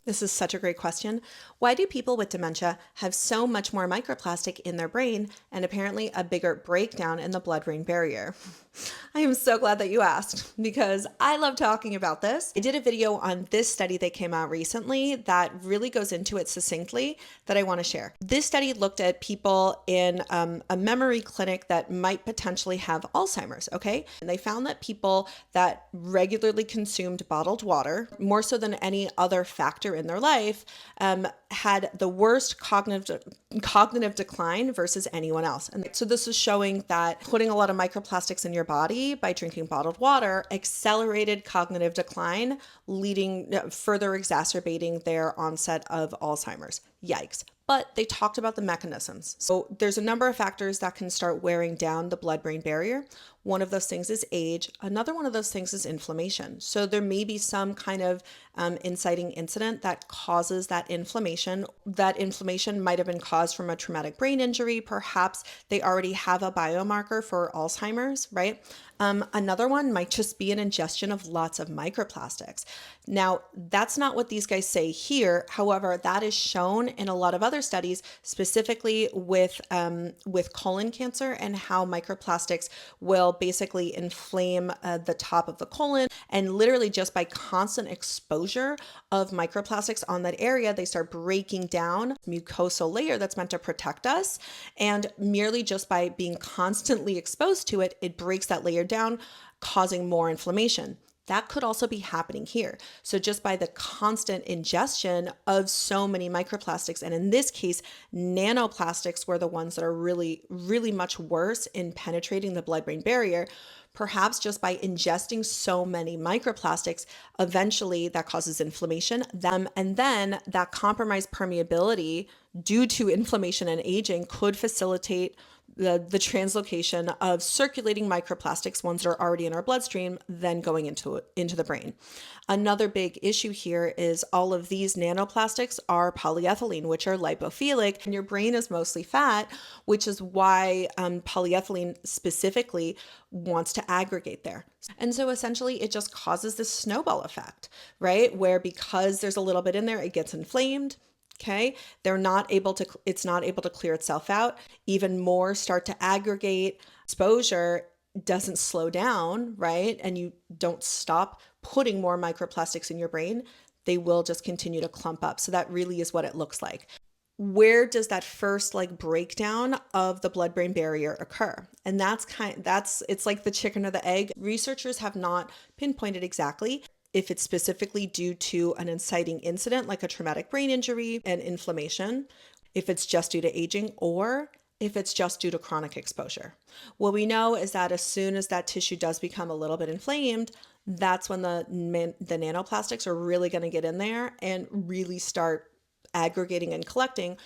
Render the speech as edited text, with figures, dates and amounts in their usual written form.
This is such a great question. Why do people with dementia have so much more microplastic in their brain and apparently a bigger breakdown in the blood-brain barrier? I am so glad that you asked because I love talking about this. I did a video on this study that came out recently that really goes into it succinctly that I want to share. This study looked at people in a memory clinic that might potentially have Alzheimer's, okay? And they found that people that regularly consumed bottled water, more so than any other factor in their life, had the worst cognitive decline versus anyone else. And so this is showing that putting a lot of microplastics in your body by drinking bottled water accelerated cognitive decline, leading further exacerbating their onset of Alzheimer's. Yikes. But they talked about the mechanisms. So there's a number of factors that can start wearing down the blood-brain barrier. One of those things is age. Another one of those things is inflammation. So there may be some kind of inciting incident that causes that inflammation. That inflammation might have been caused from a traumatic brain injury. Perhaps they already have a biomarker for Alzheimer's, right? Another one might just be an ingestion of lots of microplastics. Now, that's not what these guys say here. However, that is shown in a lot of other studies, specifically with colon cancer and how microplastics will basically inflame the top of the colon. And literally just by constant exposure of microplastics on that area, they start breaking down mucosal layer that's meant to protect us. And merely just by being constantly exposed to it, it breaks that layer down, causing more inflammation. That could also be happening here. So just by the constant ingestion of so many microplastics, and in this case, nanoplastics were the ones that are really, really much worse in penetrating the blood-brain barrier. Perhaps just by ingesting so many microplastics, eventually that causes inflammation. And then that compromised permeability due to inflammation and aging could facilitate the translocation of circulating microplastics, ones that are already in our bloodstream, then going into the brain. Another big issue here is all of these nanoplastics are polyethylene, which are lipophilic, and your brain is mostly fat, which is why polyethylene specifically wants to aggregate there. And so essentially it just causes this snowball effect, right? Where because there's a little bit in there, it gets inflamed. Okay, it's not able to clear itself out. Even more start to aggregate. Exposure doesn't slow down, right? And you don't stop putting more microplastics in your brain. They will just continue to clump up. So that really is what it looks like. Where does that first breakdown of the blood-brain barrier occur? And it's like the chicken or the egg. Researchers have not pinpointed exactly if it's specifically due to an inciting incident like a traumatic brain injury and inflammation, if it's just due to aging, or if it's just due to chronic exposure. What we know is that as soon as that tissue does become a little bit inflamed, that's when the nanoplastics are really going to get in there and really start aggregating and collecting.